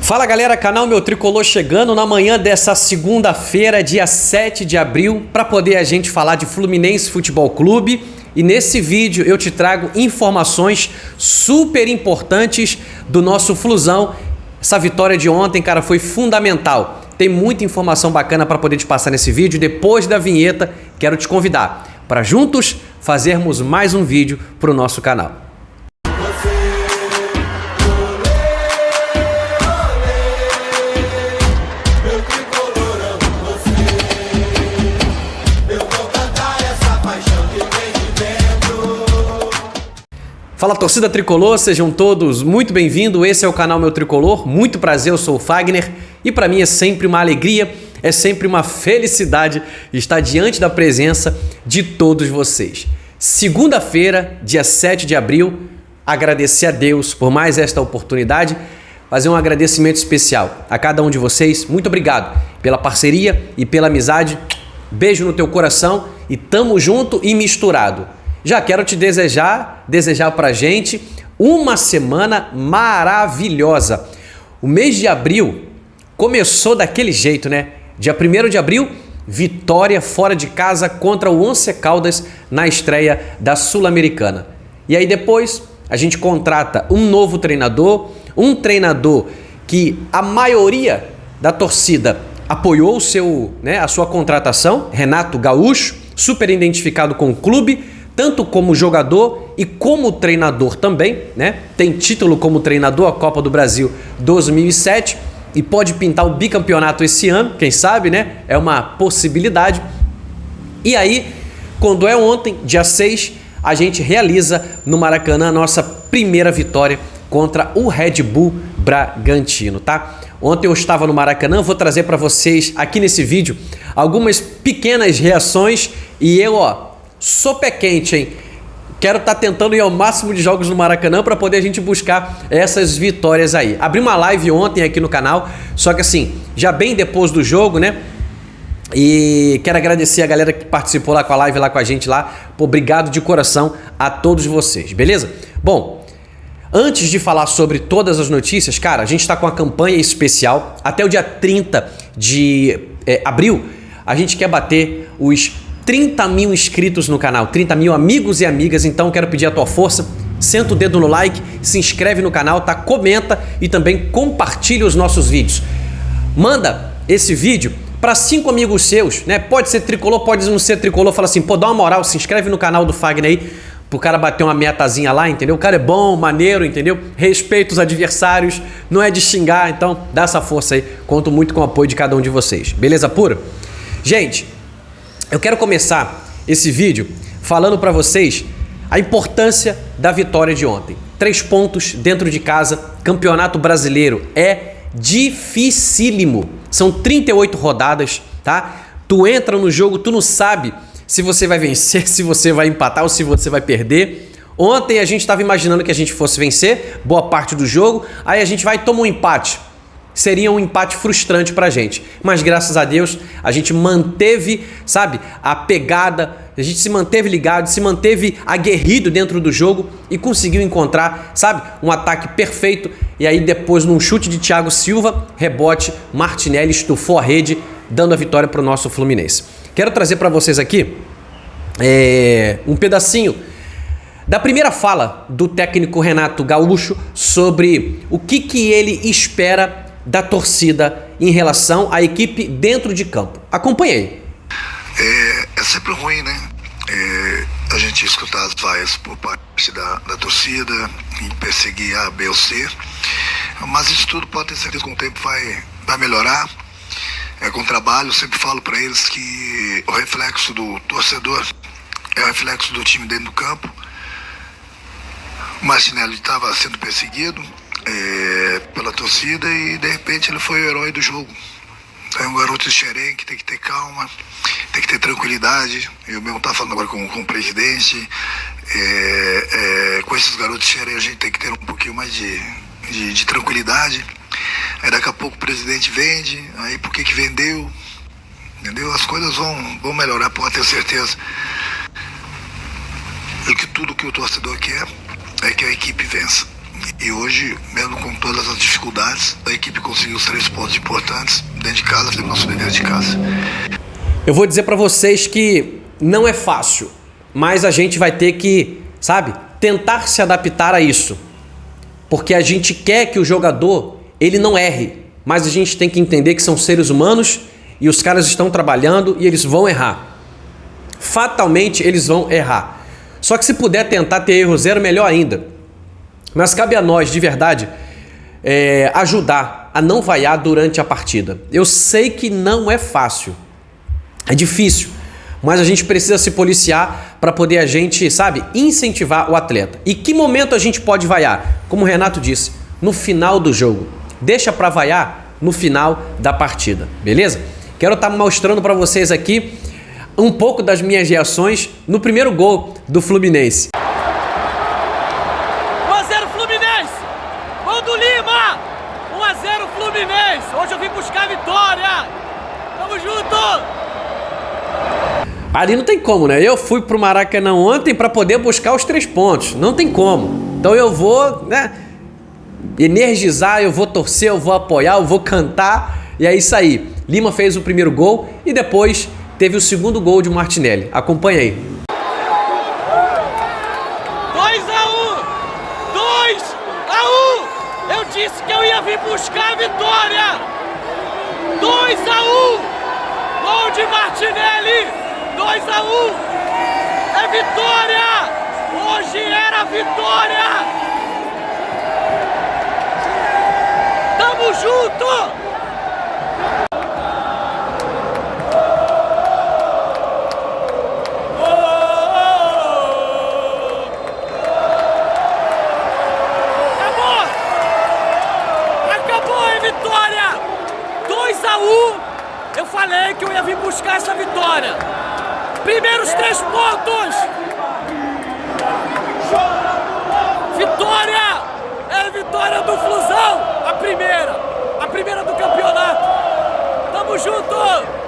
Fala galera, canal Meu Tricolor chegando na manhã dessa segunda-feira, dia 7 de abril, para poder a gente falar de Fluminense Futebol Clube. E nesse vídeo eu te trago informações super importantes do nosso Flusão. Essa vitória de ontem, cara, foi fundamental. Tem muita informação bacana para poder te passar nesse vídeo. Depois da vinheta, quero te convidar para juntos fazermos mais um vídeo para o nosso canal. Fala torcida tricolor, sejam todos muito bem-vindos, esse é o canal Meu Tricolor, muito prazer, eu sou o Fagner e para mim é sempre uma alegria, é sempre uma felicidade estar diante da presença de todos vocês. Segunda-feira, dia 7 de abril, agradecer a Deus por mais esta oportunidade, fazer um agradecimento especial a cada um de vocês, muito obrigado pela parceria e pela amizade, beijo no teu coração e tamo junto e misturado. Já quero te desejar pra gente uma semana maravilhosa. O mês de abril começou daquele jeito, né? Dia 1º de abril, vitória fora de casa contra o Once Caldas na estreia da Sul-Americana. E aí depois a gente contrata um novo treinador, um treinador que a maioria da torcida apoiou a sua contratação, Renato Gaúcho, super identificado com o clube, tanto como jogador e como treinador também, né? Tem título como treinador, a Copa do Brasil 2007 e pode pintar o bicampeonato esse ano, quem sabe, né? É uma possibilidade. E aí, quando é ontem, dia 6, a gente realiza no Maracanã a nossa primeira vitória contra o Red Bull Bragantino, tá? Ontem eu estava no Maracanã, vou trazer para vocês aqui nesse vídeo algumas pequenas reações e eu, sou pé quente, hein? Quero estar tentando ir ao máximo de jogos no Maracanã para poder a gente buscar essas vitórias aí. Abri uma live ontem aqui no canal, só que assim, já bem depois do jogo, né? E quero agradecer a galera que participou lá com a live, lá com a gente lá. Pô, obrigado de coração a todos vocês, beleza? Bom, antes de falar sobre todas as notícias, cara, a gente está com a campanha especial. Até o dia 30 de abril, a gente quer bater os 30 mil inscritos no canal, 30 mil amigos e amigas, então quero pedir a tua força, senta o dedo no like, se inscreve no canal, tá? Comenta e também compartilha os nossos vídeos. Manda esse vídeo para 5 amigos seus, né? Pode ser tricolor, pode não ser tricolor, fala assim, pô, dá uma moral, se inscreve no canal do Fagner aí, pro cara bater uma metazinha lá, entendeu? O cara é bom, maneiro, entendeu? Respeita os adversários, não é de xingar, então dá essa força aí, conto muito com o apoio de cada um de vocês, beleza pura? Gente, eu quero começar esse vídeo falando para vocês a importância da vitória de ontem. 3 pontos dentro de casa, Campeonato Brasileiro é dificílimo. São 38 rodadas, tá? Tu entra no jogo, tu não sabe se você vai vencer, se você vai empatar ou se você vai perder. Ontem a gente estava imaginando que a gente fosse vencer boa parte do jogo, aí a gente vai e toma um empate. Seria um empate frustrante pra gente. Mas graças a Deus, a gente manteve, sabe, a pegada, a gente se manteve ligado, se manteve aguerrido dentro do jogo e conseguiu encontrar, sabe, um ataque perfeito. E aí depois, num chute de Thiago Silva, rebote, Martinelli estufou a rede, dando a vitória pro nosso Fluminense. Quero trazer para vocês aqui um pedacinho da primeira fala do técnico Renato Gaúcho sobre o que ele espera da torcida em relação à equipe dentro de campo. Acompanhei. É sempre ruim, né? A gente escutar as vaias por parte da torcida e perseguir A, B ou C. Mas isso tudo pode ter certeza que com o tempo vai melhorar. Com trabalho, eu sempre falo para eles que o reflexo do torcedor é o reflexo do time dentro do campo. O Martinelli estava sendo perseguido pela torcida e de repente ele foi o herói do jogo. É um garoto de xerém que tem que ter calma, tem que ter tranquilidade. Eu mesmo estava falando agora com o presidente, com esses garotos de xerém a gente tem que ter um pouquinho mais de tranquilidade. Aí daqui a pouco o presidente vende, aí por que vendeu? Entendeu? As coisas vão melhorar, pode ter certeza. E que tudo que o torcedor quer é que a equipe vença. E hoje, mesmo com todas as dificuldades, a equipe conseguiu os 3 pontos importantes dentro de casa, fazendo nosso dever de casa. Eu vou dizer para vocês que não é fácil, mas a gente vai ter que, sabe, tentar se adaptar a isso. Porque a gente quer que o jogador, ele não erre, mas a gente tem que entender que são seres humanos e os caras estão trabalhando e eles vão errar. Fatalmente eles vão errar. Só que se puder tentar ter erro zero, melhor ainda. Mas cabe a nós, de verdade, ajudar a não vaiar durante a partida. Eu sei que não é fácil, é difícil, mas a gente precisa se policiar para poder a gente, sabe, incentivar o atleta. E que momento a gente pode vaiar? Como o Renato disse, no final do jogo. Deixa para vaiar no final da partida, beleza? Quero estar mostrando para vocês aqui um pouco das minhas reações no primeiro gol do Fluminense. 1-0 Fluminense! Gol do Lima! 1-0 Fluminense! Hoje eu vim buscar a vitória! Tamo junto! Ali não tem como, né? Eu fui pro Maracanã ontem para poder buscar os 3 pontos. Não tem como. Então eu vou, né, energizar, eu vou torcer, eu vou apoiar, eu vou cantar. E é isso aí. Lima fez o primeiro gol e depois teve o segundo gol de Martinelli. Acompanha aí. 2-1! Eu disse que eu ia vir buscar a vitória! 2-1! Gol de Martinelli! 2-1! É vitória! Hoje era vitória! Tamo junto! Vitória! 2-1! Eu falei que eu ia vir buscar essa vitória. Primeiros 3 pontos! Vitória! É a vitória do Flusão! A primeira do campeonato! Tamo junto!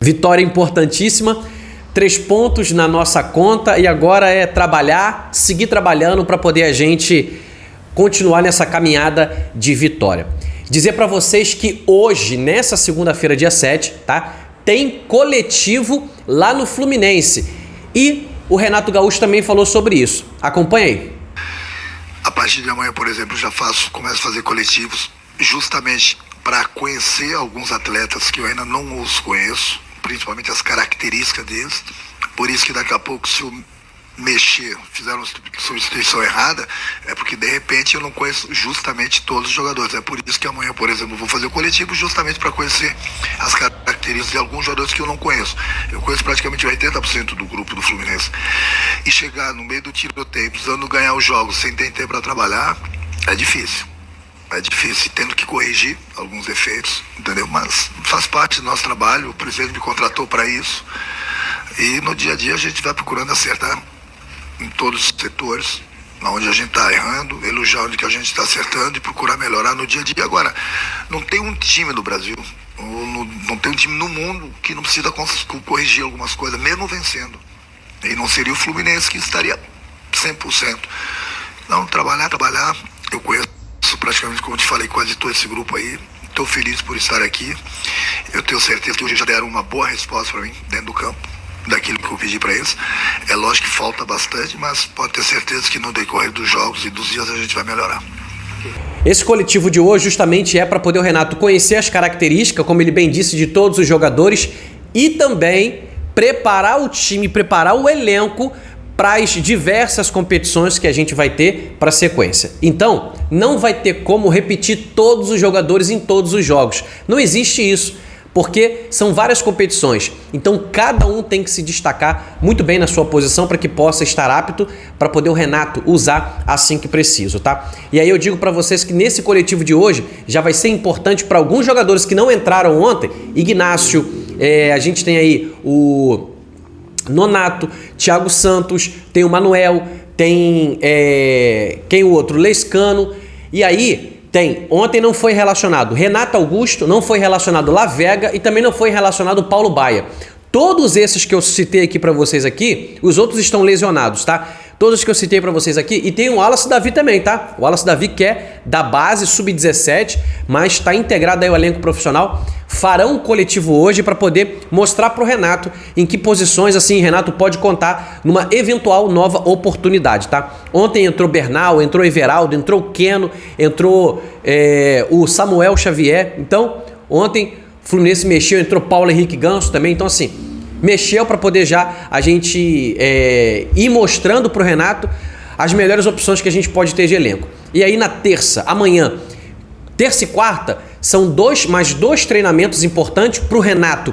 Vitória importantíssima, 3 pontos na nossa conta e agora é trabalhar, seguir trabalhando para poder a gente continuar nessa caminhada de vitória. Dizer para vocês que hoje, nessa segunda-feira, dia 7, tá? Tem coletivo lá no Fluminense e o Renato Gaúcho também falou sobre isso. Acompanha aí. A partir de amanhã, por exemplo, começo a fazer coletivos justamente para conhecer alguns atletas que eu ainda não os conheço, principalmente as características deles. Por isso que daqui a pouco, se eu mexer, fizer uma substituição errada, é porque de repente eu não conheço justamente todos os jogadores. É por isso que amanhã, por exemplo, eu vou fazer o coletivo justamente para conhecer as características de alguns jogadores que eu não conheço. Eu conheço praticamente 80% do grupo do Fluminense. E chegar no meio do tiroteio, precisando ganhar os jogos sem ter tempo para trabalhar, é difícil. É difícil, tendo que corrigir alguns defeitos, entendeu? Mas faz parte do nosso trabalho, o presidente me contratou para isso. E no dia a dia a gente vai procurando acertar em todos os setores, onde a gente está errando, elogiar onde que a gente está acertando e procurar melhorar no dia a dia. Agora, não tem um time no Brasil, não tem um time no mundo que não precisa corrigir algumas coisas, mesmo vencendo. E não seria o Fluminense que estaria 100%. Não, trabalhar, eu conheço praticamente, como eu te falei, quase todo esse grupo aí. Estou feliz por estar aqui. Eu tenho certeza que hoje já deram uma boa resposta para mim dentro do campo, daquilo que eu pedi para eles. É lógico que falta bastante, mas pode ter certeza que no decorrer dos jogos e dos dias a gente vai melhorar. Esse coletivo de hoje justamente é para poder o Renato conhecer as características, como ele bem disse, de todos os jogadores e também preparar o time, preparar o elenco para as diversas competições que a gente vai ter para a sequência. Então, não vai ter como repetir todos os jogadores em todos os jogos. Não existe isso. porque são várias competições. Então cada um tem que se destacar muito bem na sua posição para que possa estar apto para poder o Renato usar assim que preciso, tá? E aí eu digo para vocês que nesse coletivo de hoje já vai ser importante para alguns jogadores que não entraram ontem. Ignácio, a gente tem aí o Nonato, Thiago Santos, tem o Manuel, tem quem o outro? Lescano. E aí ontem não foi relacionado Renato Augusto, não foi relacionado Lavega e também não foi relacionado Paulo Baia. Todos esses que eu citei aqui para vocês aqui, os outros estão lesionados, tá? Todos que eu citei para vocês aqui. E tem o Wallace Davi também, tá? O Wallace Davi que é da base, sub-17, mas está integrado aí ao elenco profissional. Farão um coletivo hoje para poder mostrar para o Renato em que posições assim Renato pode contar numa eventual nova oportunidade, tá? Ontem entrou Bernal, entrou Everaldo, entrou Keno, entrou o Samuel Xavier. Então, ontem o Fluminense mexeu, entrou Paulo Henrique Ganso também. Então, assim, mexeu para poder já a gente ir mostrando para o Renato as melhores opções que a gente pode ter de elenco. E aí na amanhã, terça e quarta, são mais dois treinamentos importantes para o Renato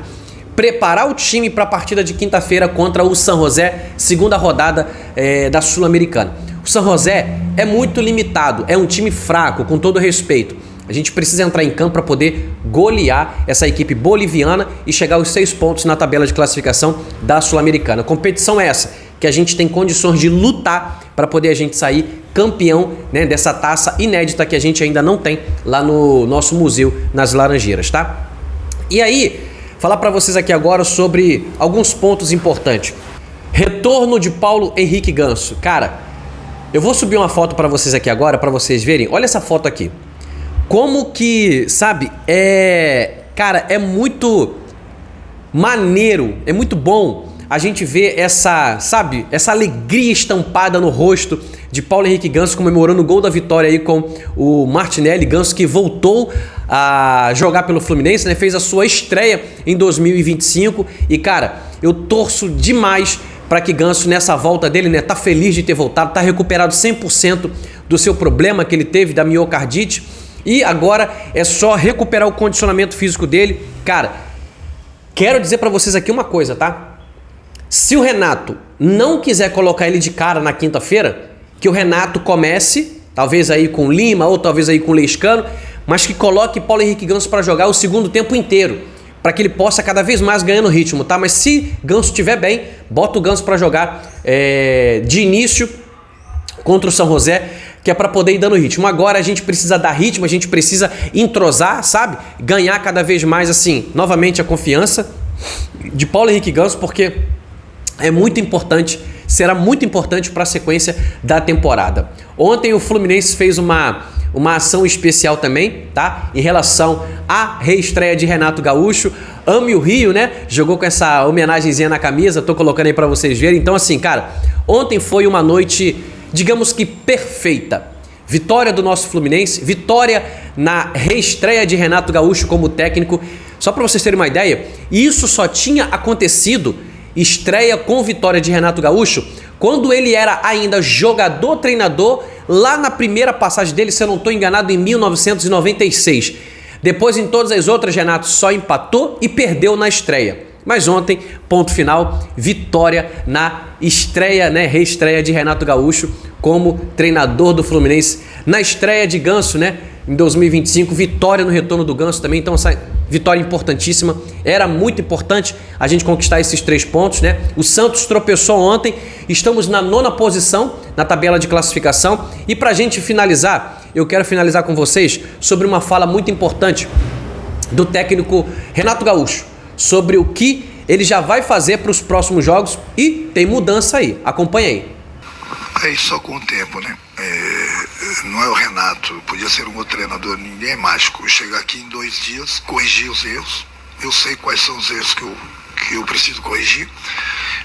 preparar o time para a partida de quinta-feira contra o San José, segunda rodada da Sul-Americana. O San José é muito limitado, é um time fraco, com todo respeito. A gente precisa entrar em campo para poder golear essa equipe boliviana e chegar aos 6 pontos na tabela de classificação da Sul-Americana. A competição é essa, que a gente tem condições de lutar para poder a gente sair campeão, né, dessa taça inédita que a gente ainda não tem lá no nosso museu nas Laranjeiras, tá? E aí, falar para vocês aqui agora sobre alguns pontos importantes. Retorno de Paulo Henrique Ganso. Cara, eu vou subir uma foto para vocês aqui agora, para vocês verem. Olha essa foto aqui. Como que, sabe, cara, é muito maneiro, é muito bom a gente ver essa alegria estampada no rosto de Paulo Henrique Ganso comemorando o gol da vitória aí com o Martinelli. Ganso que voltou a jogar pelo Fluminense, né? Fez a sua estreia em 2025 e, cara, eu torço demais para que Ganso nessa volta dele, né, tá feliz de ter voltado, tá recuperado 100% do seu problema que ele teve da miocardite. E agora é só recuperar o condicionamento físico dele. Cara, quero dizer pra vocês aqui uma coisa, tá? Se o Renato não quiser colocar ele de cara na quinta-feira, que o Renato comece, talvez aí com Lima ou talvez aí com Lescano, mas que coloque Paulo Henrique Ganso pra jogar o segundo tempo inteiro, para que ele possa cada vez mais ganhando ritmo, tá? Mas se Ganso estiver bem, bota o Ganso pra jogar de início contra o San José, que é para poder ir dando ritmo. Agora a gente precisa dar ritmo, a gente precisa entrosar, sabe? Ganhar cada vez mais, assim, novamente a confiança de Paulo Henrique Ganso, porque é muito importante, será muito importante para a sequência da temporada. Ontem o Fluminense fez uma ação especial também, tá? Em relação à reestreia de Renato Gaúcho. Ame o Rio, né? Jogou com essa homenagenzinha na camisa, tô colocando aí para vocês verem. Então, assim, cara, ontem foi uma noite, digamos que perfeita. Vitória do nosso Fluminense, vitória na reestreia de Renato Gaúcho como técnico. Só para vocês terem uma ideia, isso só tinha acontecido, estreia com vitória de Renato Gaúcho, quando ele era ainda jogador-treinador, lá na primeira passagem dele, se eu não estou enganado, em 1996. Depois, em todas as outras, Renato só empatou e perdeu na estreia. Mas ontem, ponto final, vitória na estreia, né, reestreia de Renato Gaúcho como treinador do Fluminense. Na estreia de Ganso, né, em 2025, vitória no retorno do Ganso também. Então, essa vitória importantíssima. Era muito importante a gente conquistar esses 3 pontos, né? O Santos tropeçou ontem, estamos na 9ª posição na tabela de classificação. E pra gente finalizar, eu quero finalizar com vocês sobre uma fala muito importante do técnico Renato Gaúcho, sobre o que ele já vai fazer para os próximos jogos e tem mudança aí. Acompanha aí. É isso só com o tempo, né? Não é o Renato, podia ser um outro treinador, ninguém é mágico. Chegar aqui em 2 dias, corrigir os erros. Eu sei quais são os erros que eu preciso corrigir,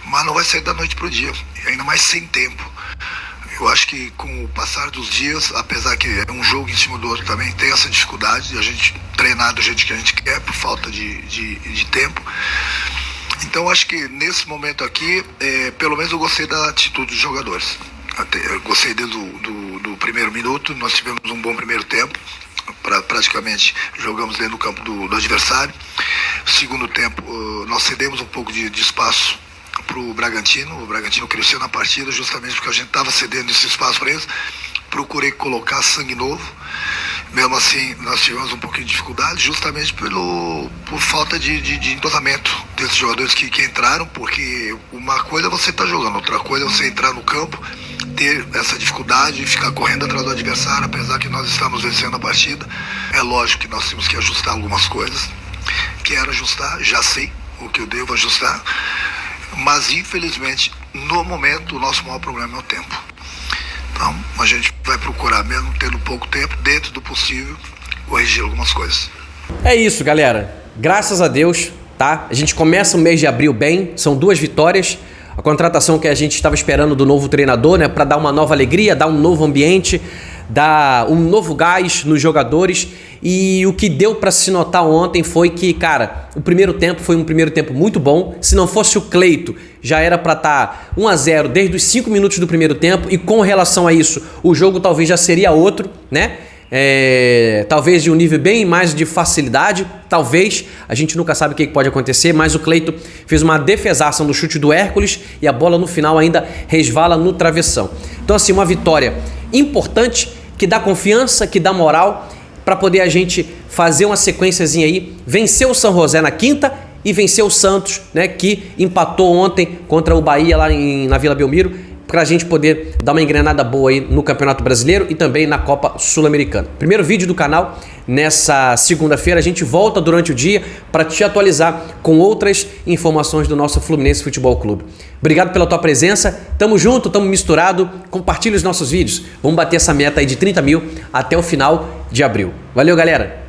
mas não vai ser da noite pro dia, ainda mais sem tempo. Eu acho que com o passar dos dias, apesar que é um jogo em cima do outro também, tem essa dificuldade de a gente treinar do jeito que a gente quer, por falta de tempo. Então acho que nesse momento aqui, pelo menos eu gostei da atitude dos jogadores. Eu gostei desde do primeiro minuto, nós tivemos um bom primeiro tempo. praticamente jogamos dentro do campo do adversário. Segundo tempo, nós cedemos um pouco de espaço para o Bragantino. O Bragantino cresceu na partida justamente porque a gente estava cedendo esse espaço para eles. Procurei colocar sangue novo. Mesmo assim, nós tivemos um pouquinho de dificuldade, justamente por falta de entrosamento desses jogadores que entraram, porque uma coisa é você estar jogando, outra coisa é você entrar no campo, ter essa dificuldade e ficar correndo atrás do adversário, apesar que nós estamos vencendo a partida. É lógico que nós temos que ajustar algumas coisas. Quero ajustar, já sei o que eu devo ajustar, mas infelizmente, no momento, o nosso maior problema é o tempo. Então, a gente vai procurar, mesmo tendo pouco tempo, dentro do possível, corrigir algumas coisas. É isso, galera. Graças a Deus, tá? A gente começa o mês de abril bem, são 2 vitórias. A contratação que a gente estava esperando do novo treinador, né? Para dar uma nova alegria, dar um novo ambiente, dar um novo gás nos jogadores. E o que deu para se notar ontem foi que, cara, o primeiro tempo foi um primeiro tempo muito bom. Se não fosse o Cleito, já era para estar 1-0 desde os 5 minutos do primeiro tempo. E com relação a isso, o jogo talvez já seria outro, né? Talvez de um nível bem mais de facilidade. Talvez, a gente nunca sabe o que pode acontecer. Mas o Cleito fez uma defesação do chute do Hércules e a bola no final ainda resvala no travessão. Então assim, uma vitória importante, que dá confiança, que dá moral, para poder a gente fazer uma sequenciazinha aí, vencer o São José na quinta e vencer o Santos, né, que empatou ontem contra o Bahia lá na Vila Belmiro, para a gente poder dar uma engrenada boa aí no Campeonato Brasileiro e também na Copa Sul-Americana. Primeiro vídeo do canal nessa segunda-feira. A gente volta durante o dia para te atualizar com outras informações do nosso Fluminense Futebol Clube. Obrigado pela tua presença. Tamo junto, tamo misturado. Compartilha os nossos vídeos. Vamos bater essa meta aí de 30 mil até o final de abril. Valeu, galera!